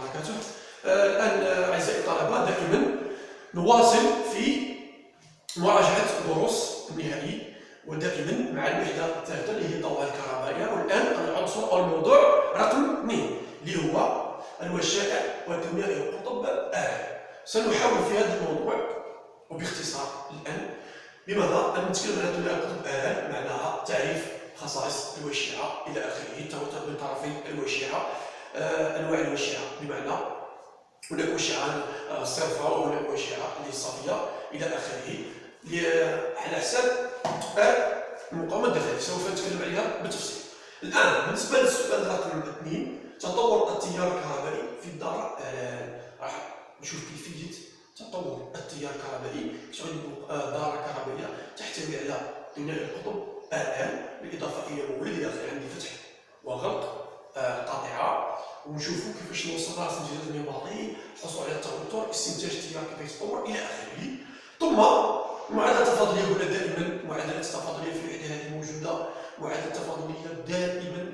وبركاته. الآن أعزائي الطلبة دائما نواصل في مراجعة دروس النهائي ودائما مع الوحدة الثالثة اللي هي الضوء الكهربائية، والآن العنصر أو الموضوع رقم 2 اللي هو الوشائع وثنائي القطب آلة. سنحاول في هذا الموضوع وباختصار الآن بماذا؟ أن نتكلم عن ثنائي القطب آلة، معناها تعريف خصائص الوشيعة إلى آخره، التوتر بين طرفي الوشيعة، أنواع الوشيعة، بمعنى هناك وشيعة صرفة وهناك وشيعة اللي صافية إلى آخره، على حساب المقاومة الداخلية سوف نتكلم عليها بالتفصيل. الآن بالنسبة للسؤال رقم 2، تطور التيار الكهربائي في الدارة آلة. راح نشوف كيفية تطور التيار الكهربائي في دارة كهربائية تحتوي على ثنائي القطب آلة بالإضافة إلى مولد إلى آخره. عندي فتح وغلق قاطعة، ونشوفوا كيفاش نوصل راس امتداد النمطي، الحصول على التوتر، استنتاج التيار كيف يتطور إلى آخره. ثم معادلة تفاضلية، هنا دائما معادلة تفاضلية في الوحدة هذه موجودة، معادلة تفاضلية دائما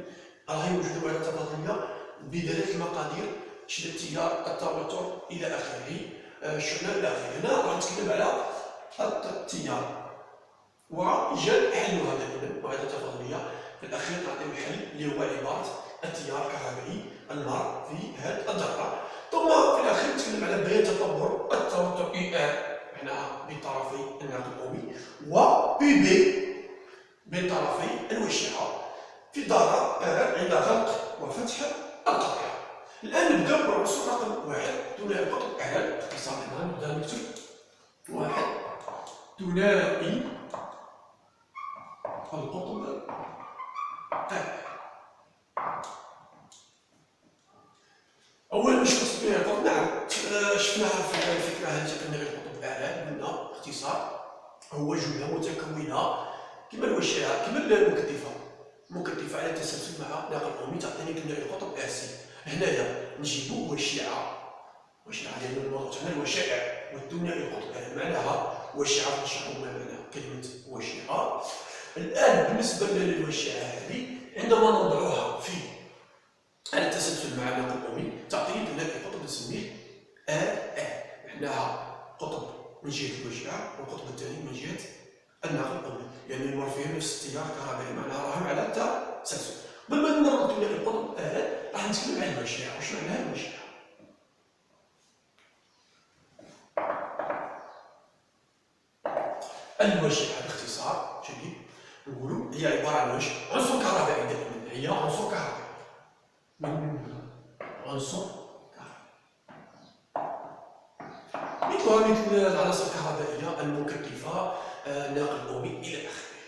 راهي موجودة، معادلة تفاضلية بدلالة المقادير، شدة التيار، التوتر إلى آخره، الشحنة إلى آخره. هنا راح نتكلم على التيار وإيجاد حلها. دائما معادلة تفاضلية في الأخير نعطيو الحل اللي هو عبارة التيار الكهربائي المار في هذه الذرة. ثم في الأخير نتكلم على بيان تطور التوتر إي آر معناها بين طرفي الناقل القومي، و بي بي بين طرفي الوشيعة في دارة آر عند غلق وفتح القاطعة. الآن نبدأ بالعنصر رقم 1 ثنائي القطب آلة. باختصار نبدأ نكتب 1 ثنائي القطب آلة. أولا واش قصد ثنائي القطب؟ نعم شفناها في الفكرة هذه ثنائي القطب آلة. قلنا باختصار هو جملة متكونة كما الوشيعة كما المكثفة، مكثفة على تسلسل مع ناقل قومي تعطيني ثنائي القطب آسي. هنايا نجيبو وشيعة لأن الموضوع تاعنا الوشائع والثنائي القطب آلة معناها وشيعة. نشرحو ما معنى كلمة وشيعة. الآن بالنسبة للوشيعة هذه عندما نوضعوها في على التسلسل مع ناقل قومي تعطيني ثنائي القطب نسميه معناها قطب من جهة الوشيعة والقطب الثاني من جهة الناقل القومي، يعني يمر فيهم نفس التيار الكهربائي، معناها راهم على التسلسل. قبل ما نمروا ثنائي القطب راح نتكلم عن الوشيعة. واش معناها الوشيعة؟ الوشيعة باختصار جيد نقولوا هي عبارة عن عنصر كهربائي. دائما هي عنصر كهربائي، عنصر كهربائي مثل العناصر الكهربائية المكثفة، الناقل القومي إلى آخره.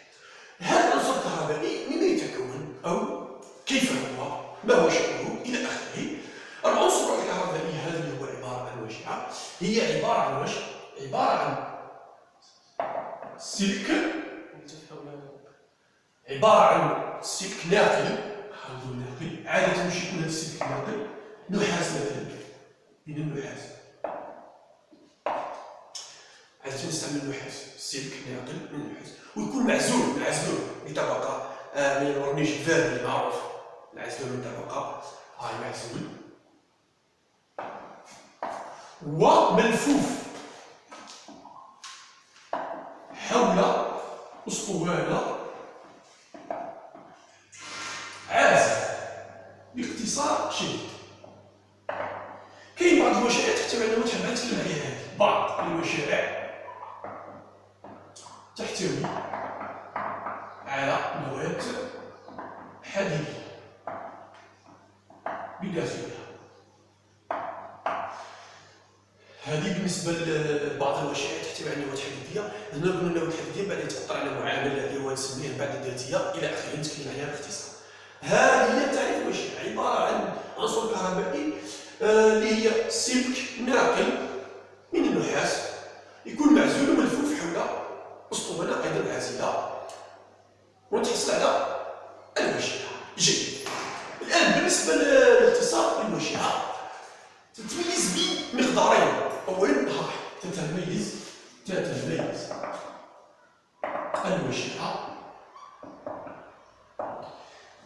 هذا العنصر الكهربائي مما يتكون أو كيف هو، ما هو شكله إلى آخره. العنصر الكهربائي هذا اللي هو عبارة عن وشيعة هي عبارة عن عبارة عن سلك، عبارة عن سلك ناقل. عادة باش يكون هذا السلك ناقل نحاس مثلا، من النحاس عادة نستعمل النحاس، سلك ناقل من النحاس، ويكون معزول بطبقة من الورنيش الفارغ المعروف، العزل من طبقة هاي معزول وملفوف حول أسطوانة عازل. باختصار شديد كاين بعض الوشائع تحتوي على نتكلم عليها هذه. بعض الوشائع تحتوي على مواد حديدية بداخلها. هذه بالنسبة لبعض الوشائع تحتوي على مواد حديدية. هنا قلنا المواد الحديدية بعد تأثر على معامل اللي هو نسميه البعد الذاتية إلى آخره، نتكلم عليها باختصار. هذه هي تعريف الوشيعة، عبارة عن عنصر كهربائي اللي هي سلك ناقل من النحاس يكون معزول وملفوف حول أسطوانة أيضا عازلة ونتحصل على الوشيعة. جيد. الآن بالنسبة لاختصار الوشيعة تتميز بمقدارين. أولا تتميز الوشيعة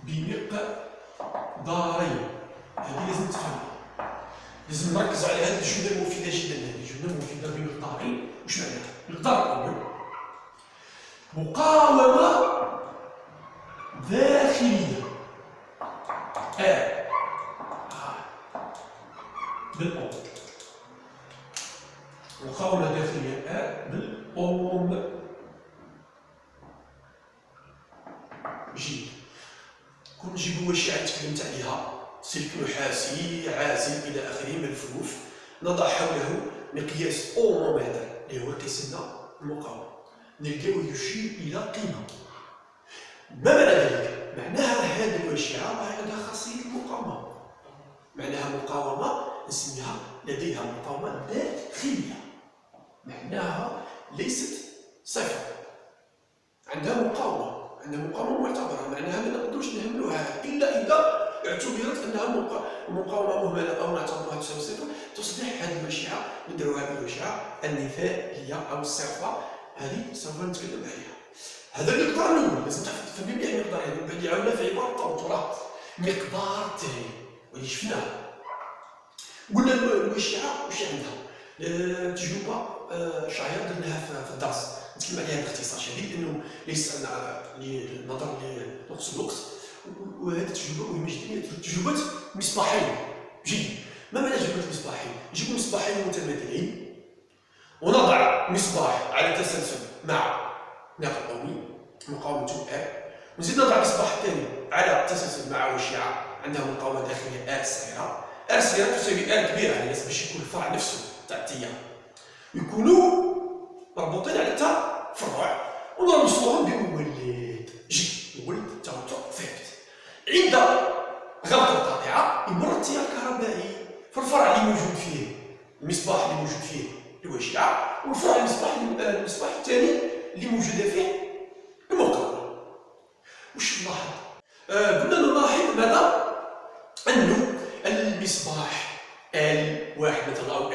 بمقدارين، هذه لازم تفهمها. لازم نركز على هذه الجمله المفيده جدا. هذه الجمله مفيده بمقدارين. واش معناها؟ المقدار الاول مقاومه داخليه بالأوم. مقاومه داخليه بالأوم. جيد. كون نجيبو واشعه تكلمت عليها، سلك نحاسي عازل الى اخره ملفوف، نضع حوله مقياس اومومتر اللي هو قياس لنا المقاومه، نلقاو يشير الى قيمه. ما معنى ذلك؟ معناها هذه الاشعه عندها خاصيه المقاومه، معناها مقاومه نسميها لديها مقاومه داخليه، معناها ليست صفر، عندها مقاومه معتبره، معناها ما نقدروش نهملوها الا اذا اعتبرت انها مقاومه مهمله او نعتبرها تساوي صفر، تصبح هذه الاشعه نديروها بالاشعه النثائيه او الصرفه. هذه سوف نتكلم عليها. هذا المقدار الاول لازم تفهمي مليح المقدار هذا، من بعد يعاوننا في عباره التوترات. مقدار ثاني واللي شفناه قلنا الاشعه واش عندها تجربه شهيره درناها في الدرس، نتكلم عليها باختصار شديد لانه ليس عندنا نظر لنقص الوقت. وهذه التجربه مهمه جدا، هي تجربه مصباحين. جيد. ما معنى تجربه مصباحين؟ نجيب مصباحين متماثلين ونضع مصباح على تسلسل مع ناقل ضوئي مقاومته R، ونزيد نضع مصباح ثاني على تسلسل مع وشعه عندها مقاومه داخليه R صغيره. R صغيره تساوي R كبيره، يعني لازم باش يكون الفرع نفسه تاع التيار يكونوا مربوطين على فروع ونربطوهم بمولد. جيد. مولد توتر ثابت. عند غلق القاطعه يمر التيار الكهربائي في الفرع اللي موجود فيه المصباح اللي موجود فيه الوشعه، والفرع المصباح الثاني اللي موجوده فيه المقاومه. واش نلاحظ؟ قلنا نلاحظ ماذا؟ انه المصباح L1 مثلا او L2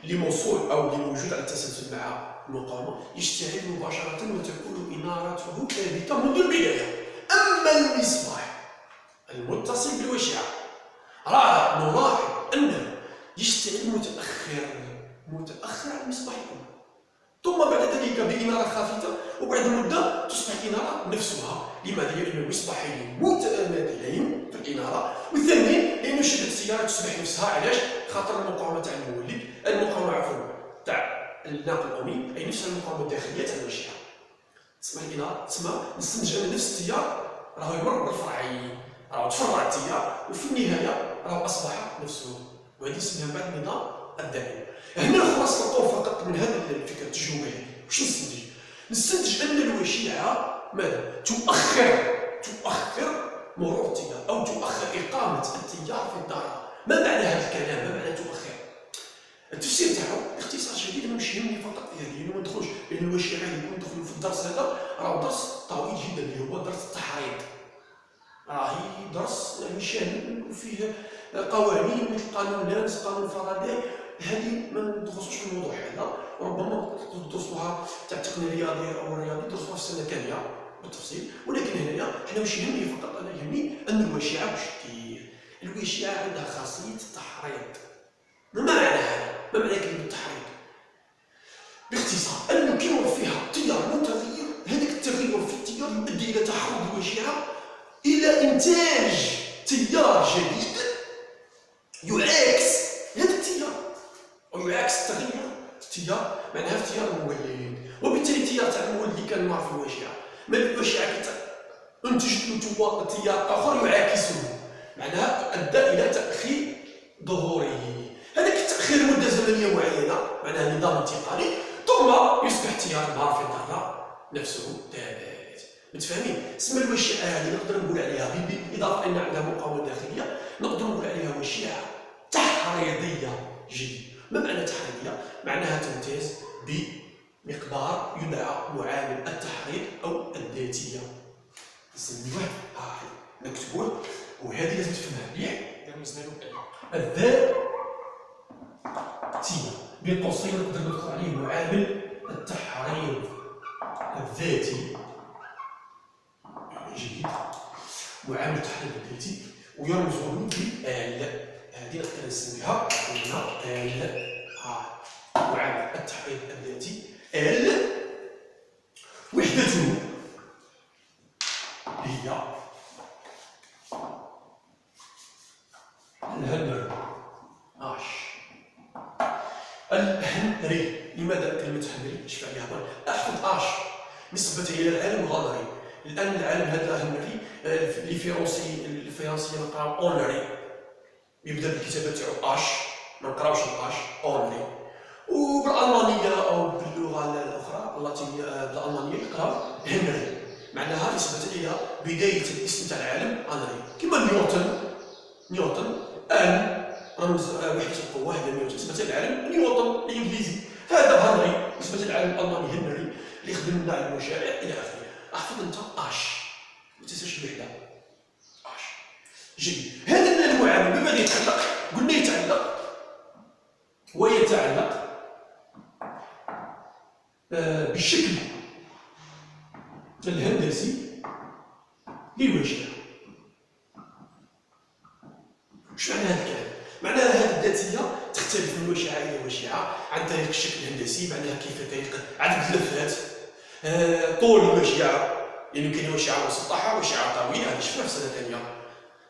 اللي موصول او اللي موجود على التسلسل مع المقاومه يشتعل مباشره وتكون انارته ثابته منذ البدايه. اما المصباح المتصل بالوشعه راه نلاحظ انه يشتعل متاخر عن المصباح الاول، ثم بعد ذلك باناره خافته، وبعد مده تصبح الاناره نفسها. لماذا؟ لان المصباحين متماثلين في الاناره، وثانيا لان شده السياره تصبح نفسها. علاش؟ خاطر المقاومه تاع المولد تاع الناقل الضوئي اي نفس المقاومه الداخليه تاع الوشعه. تسمى الاناره تسمى نستنتج ان نفس التيار راهو يمر بالفرعين، راهو تفرع التيار وفي النهايه راهو اصبح نفسه، وهذه اسمها بعد النظام الدائري. هنا خلاص نطور فقط من هذه الفكره التجريبيه. واش نستنتج؟ نستنتج ان الوشيعه ماذا؟ تؤخر مرور التيار او تؤخر اقامه التيار في الدائره. ما معنى هذا الكلام؟ ما معنى تؤخر؟ التفسير تاعو باختصار شديد انا مش يهمني فقط في هذه، ما ندخلش لان الوشيعه اللي يكون ندخلوا في الدرس هذا راه درس طويل جدا اللي هو درس التحريض. راهي درس يعني شامل وفيه قوانين مثل قانون لانس، قانون فاراداي. هذه ما ندخلوش في الموضوع هذا، وربما تدرسوها تاع التقنيه الرياضيه او الرياضي تدرسوها في السنه الثانيه بالتفصيل. ولكن هنايا حنا مش يهمني فقط، انا يهمني ان الوشيعه واش دير. الوشيعه عندها خاصيه التحريض. ما معنى هذا؟ ما معنى كلمه التحريض؟ باختصار انه كيمر فيها تيار متغير، هذاك التغير في التيار يؤدي الى تحرض الوشيعه الى انتاج تيار جديد يعاكس هذا التيار او يعاكس تغير التيار، معناها في تيار المولد. وبالتالي التيار تاع المولد اللي كان معروف في الوشيعه، ما الوشيعه انتجت له تيار اخر يعاكسه، معناها ادى الى تاخير ظهوره. هذاك التاخير مده زمنيه معينه، معناها نظام انتقالي، ثم يصبح التيار النهار في الذره نفسه ثابت. متفاهمين؟ اسم الوشيعه هذه نقدر نقول عليها بالاضافه ان عندها مقاومه داخليه، نقدر نقول عليها وشيعه تحريضيه. جيد. ما معنى تحريضيه؟ معناها تمتاز بمقدار يدعى معامل التحريض او الذاتيه. نسميوه نكتبوه، وهذه لازم تفهمها مليح. الذاتيه بين قوسين نقدر ندخل عليه معامل التحريض الذاتي. جيد. معامل التحريض الذاتي ويرمز له ب L. هذه نقدر نسميها قلنا ال معامل التحقيق الذاتي ال وحدته هي الهنري الهنري. لماذا كلمة هنري؟ اش عليها بالك؟ احفظ نسبة إلى العالم الهنري. الآن العالم هذا هنري الفرنسية نقراو اونري، يبدا بالكتابة تاعو ما نقراوش اونري. وبالألمانية أو باللغة الأخرى اللاتينية بالألمانية يقراو هنري، معناها نسبة إلى بداية الاسم تاع العالم هنري. كما نيوتن رمز وحدة القوة هذا نيوتن نسبة للعالم نيوتن الإنجليزي. هذا هنري نسبة للعالم الألماني هنري اللي يخدم لنا على المشاريع إلى آخره. احفظ أنت ما تنساش الوحدة جيد. هذا المعامل بماذا يتعلق؟ قلنا يتعلق بالشكل الهندسي للوجهة. واش معنى هذا الكلام؟ معناها هذه الذاتية تختلف من وجهة إلى وجهة عن طريق الشكل الهندسي، معناها كيف طريقة عدد اللفات، طول الوجهة، يعني كاين وجهة مسطحة وجهة طويلة، هذه شفناها في سنة ثانية،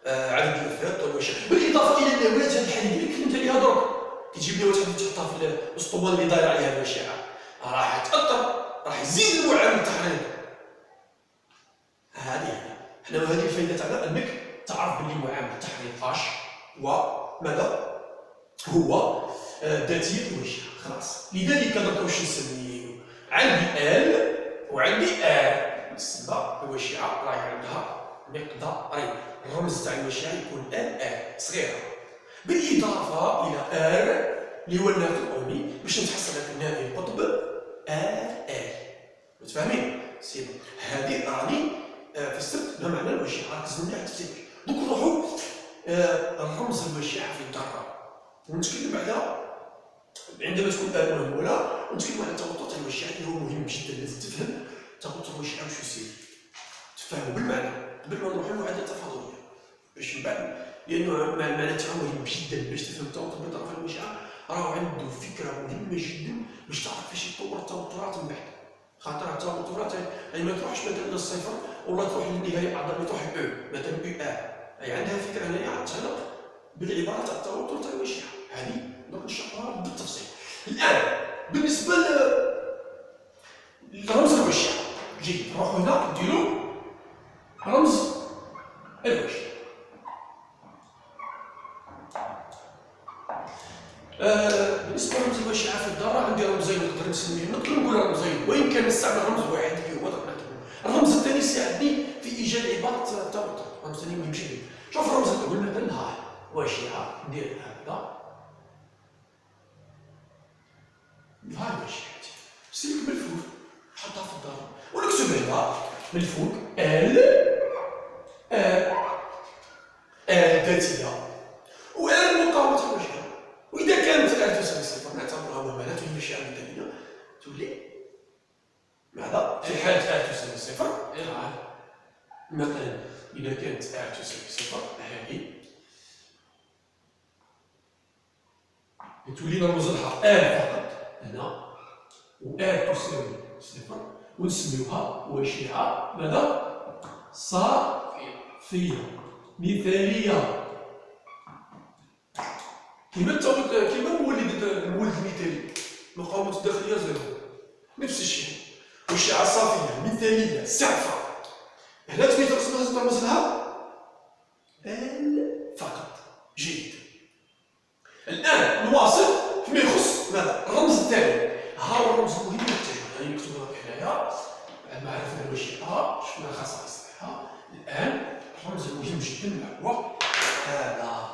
عدد اللفات طول الوجهة، بالإضافة إلى النواة هذه الحديدية اللي كلمت عليها درك، كتجيب نواة تحطها في الأسطوانة اللي دايرة عليها الوجهة، راح تأثر، راح يزيد المعامل التحريض. هذه حنا هذه الفائدة تاعنا أنك تعرف بلي معامل التحريض وماذا؟ هو ذاتية الوجهة، خلاص. لذلك درك واش نسميو؟ عندي ال وعندي نسمى الوجهة راهي عندها مقدارين، الرمز تاع الوجهة يكون ال صغيرة، بالإضافة إلى اللي هو الناتج الأمي باش نتحصل على الناتج القطب متفاهمين؟ سيدي هذه راني فسرت ما معنى الوجهة، ركز مليح تفسير. دوك نروحو الرمز الوجهة في الذرة، ونتكلم على عندما تكون مهمولة، ونتكلم على التوتر تاع الوجهة اللي هو مهم جدا، لازم تفهم توتر الوجهة واش يسير، تفهمو بالمعنى قبل ما نروحو للمعادلة التفاضلية باش من بعد، لأنه المعنى تاعو مهم جدا باش تفهم التوتر بطرف الوجهة، راهو عنده فكرة مهمة جدا باش تعرف كيفاش يطور التوترات من بعد. خاطر التوترات يعني ما تروحش مثلا للصفر ولا تروح للنهاية أعظم، تروح مثلا أي عندها فكرة هنايا تعلق بالعبارة تاع التوتر تاع الوجهة، هذه دوك نشرحها بالتفصيل. الآن بالنسبة لرمز الوجهة، جيد نروحو هنا نديرو رمز الوجه. بالنسبة لرمز الوجهة في الذرة عندي رمزين نقدر نسميهم، نقدر نقول رمزين وإن كان نستعمل رمز واحد اللي هو الرمز الثاني يساعدني في إيجاد عبارة التوتر، الرمز الثاني مهم جدا. شوف الرمز الأول مثلا وجهة، ندير هكذا الوجهة سلك ملفوف حطها في الذرة ونكتب هنا من الفوق ذاتية و مقاومة الوجهة، وإذا كانت تساوي صفر نعتبرها مهملات وهي أشياء مثالية تولي ماذا؟ في حالة تساوي صفر مثلا إذا كانت تساوي صفر هذه تولي نرمز لها فقط هنا و تساوي صفر ونسميوها وجهة ماذا؟ صافية مثالية، كيما المولد المثالي، مقاومة الداخلية زيرو، نفس الشيء، وجهة صافية مثالية سعفة. هنا تولي ترمز لها فقط. جيد. الآن نواصل فيما يخص ماذا؟ الرمز الثاني، ها هو الرمز المهم يعني نكتبو هنايا بعد ما عرفنا الوجهة شفنا الخصائص تاعها. الآن الرمز المهم جدا هو هذا.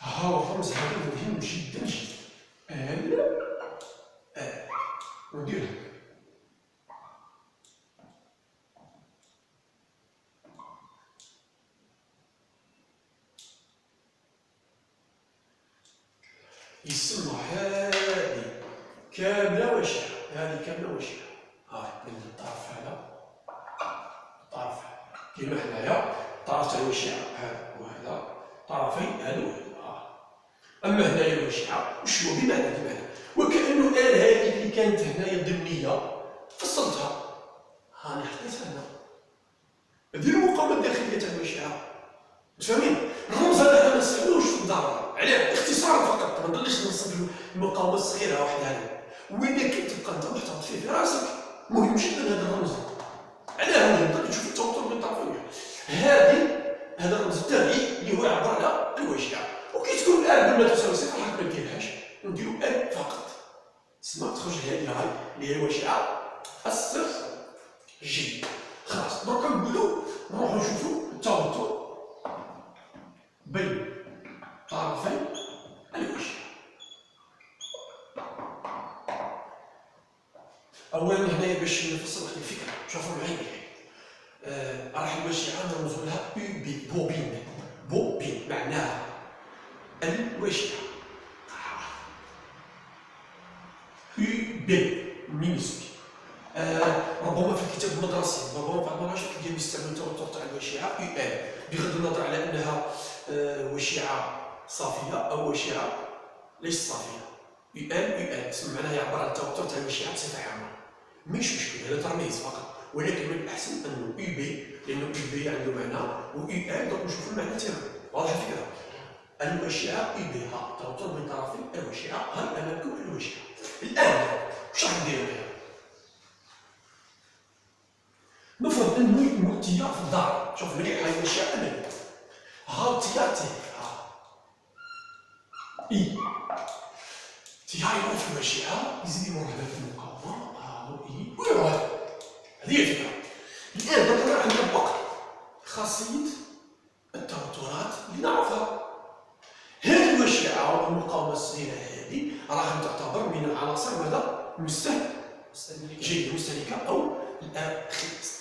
ها هو الرمز هذا مهم جدا جدا، وندير هكا. يسمى هذه كاملة وشعة، هذه كاملة وشعة. من الطرف هذا الطرف كيما هنايا الطرف تاع الوشعة هذا وهذا، طرفي هذا وهذا. أما هنايا الوشعة وش هو بمعنى وكأنه هذه اللي كانت هنايا ضمنية فصلتها، هاني حطيتها هنا. هذه المقاومة الداخلية تاع الوشعة، فاهمين؟ الرمز هذا ما نستعملوش في الدار، عليه اختصارا فقط، ما نضلش نوصف المقاومة الصغيرة وحدها هذه. وإذا كنت تبقى أنت محتفظ فيه في راسك، مهم جدا هذا الرمز. علاه مهم؟ تقدر تشوف التوتر بين الطرفين. هذا الرمز التالي اللي هو يعبر على الوشعة. وكي تكون ال قلنا تساوي صفر حنا ما نديرهاش، نديرو ال فقط. تسمى تخرج هذه هاي اللي هي الوشعة الصفر جي. خلاص دركا نقولو نروحو نشوفو التوتر بين طرفي الوشعة. أولا هنايا باش نفصل واحد الفكرة، شوفوا معايا راح الوشعة نرمزو لها U B بوبين. بوبين معناها الوشعة. U B مينيسكي. ربما في الكتاب المدرسي، ربما بعض المرات تلقى يستعملوا التوتر تاع الوشعة U L، بغض النظر على أنها وشعة صافية أو وشعة ليس صافية. U L اسم معناها يعبر عن التوتر تاع الوشعة بصفة عامة. مش مشكل، هذا ترميز فقط، ولكن من الأحسن أنه U B، لأنه U B عنده معنى و U L دوك نشوفوا المعنى تاعو. واضح الفكرة؟ الوشعة U B ها التوتر بين طرفي الوشعة، ها أمامكم الوشعة. الآن واش راح نديرو بها؟ نفرض انه التيار في الدار، شوف مليح هاي الوشعة أمامي، ها التيار تاعي ها إي، التيار يروح في الوشعة يزيد يمر هذا في المقاومة ها إي ويروح. هذه هي الفكرة. الآن درك راح نطبق خاصية التوترات اللي نعرفها. هذه الوشعة والمقاومة الصغيرة هذه راح تعتبر من العناصر ماذا؟ مستهلكة أو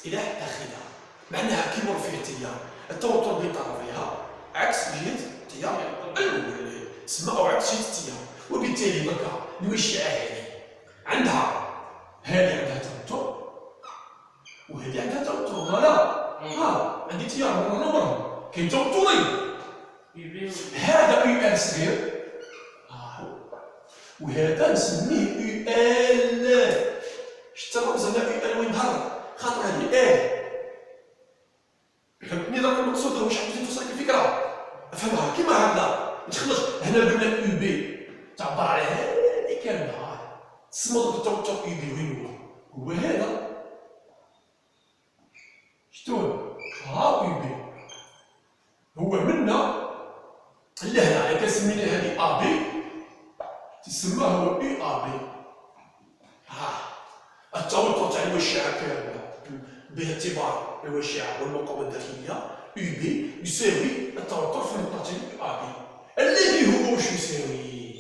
إله آخرها. معناها كيمر فيه التيار، التوتر بين طرفيها عكس جهة التيار الأول، تسمى أو عكس جهة التيار. وبالتالي دركا الوشعة هذه عندها توتر وهذه عندها توتر، ولا عندي تيار مرة كاين توترين. هذا U L صغير وهذا نسميه U L. شتا الرمز هنا U L وين ظهر؟ خاطر هذه L. فهمتني درك المقصود؟ واش حبيت نوصلك الفكرة؟ افهمها كيما هكذا، ما تخلصش. هنا قلنا U B تعبر على هذه كاملة، تسمى التوتر U B وين هو؟ هذا شتون؟ ها U B هو منا لهنا كنسمينا هذه A B، تسمى هو U A B. التوتر تاع الوشعة كاملة باعتبار الوشعة والمقاومة الداخلية U B يساوي التوتر في نقطتين A B، الذي هو واش يساوي؟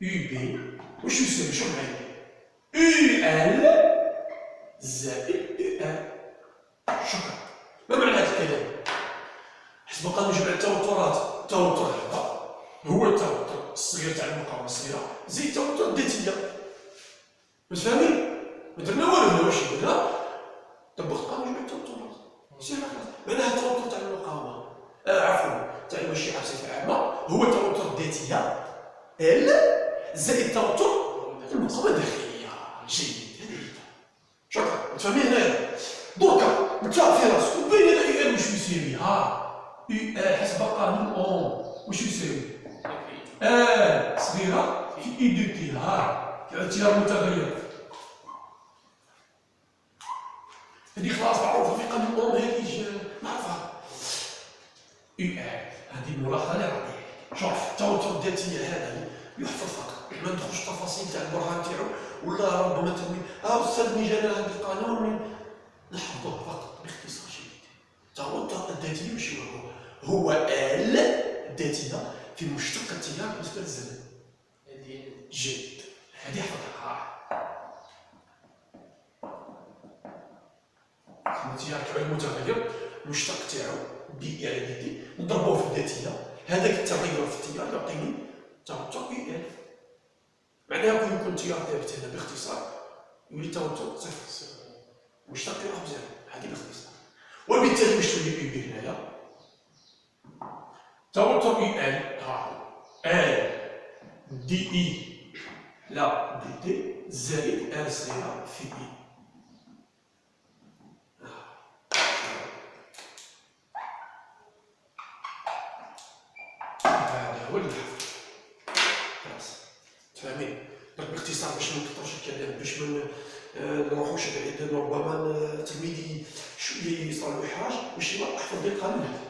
U B واش يساوي؟ شوف معايا U L زائد U L. شكرا. ما معنى هذا الكلام؟ حسب قانون جمع التوترات، التوتر هذا هو التوتر الصغير تاع المقاومة الصغيرة زائد التوتر الذاتية. متفاهمين؟ ما درنا والو هنا، واش درنا؟ طبقت قانون جمع التوترات. سير خلاص. معناها التوتر تاع المقاومة عفوا تاع الوشعة بصفة عامة هو التوتر الذاتية L زائد التوتر المقاومة الداخلية. جيد، هذه هي. شكرا. متفاهمين هنايا؟ دركا نتلاقى في راسك وبين هذا U L واش يساوي؟ U L حسب قانون أوم واش يساوي؟ L صغيرة في I دو تي التيار متغير. هذه خلاص معروفة في قانون أوم، هذه معروفة. U L هذه الملاحظة اللي عندي. شوف التوتر الذاتية هذا يحفظ فقط، ما ندخلش التفاصيل تاع البرهان تاعو، ولا ربما تقول أستاذ ميجانا هذا القانون نحفظوه فقط باختصار شديد. التوتر الذاتي واش هو L الذاتية في مشتق التيار بالنسبة للزمن. جيد، هذه حفظها. التيار تاعو المتغير المشتق تاعو بي على بي دي نضربوه في الذاتية، هذاك التغير في التيار يعطيني توتر U L. معناها كون يكون التيار ثابت هنا باختصار يولي التوتر صفر، مشتق يروح بزيرو، هذه باختصار. وبالتالي واش تولي بي بي هنايا؟ توتر اي ال، ها ال دي اي لا دي تي زائد ال صغيره في اي. هذا هو الحل. خلاص تفاهمين؟ دونك باختصار باش ما نكثروش الكلام، باش ما نروحوش بعيد، ربما تلميذ يصرى له احراج، واش احفظ لي القانون هذا.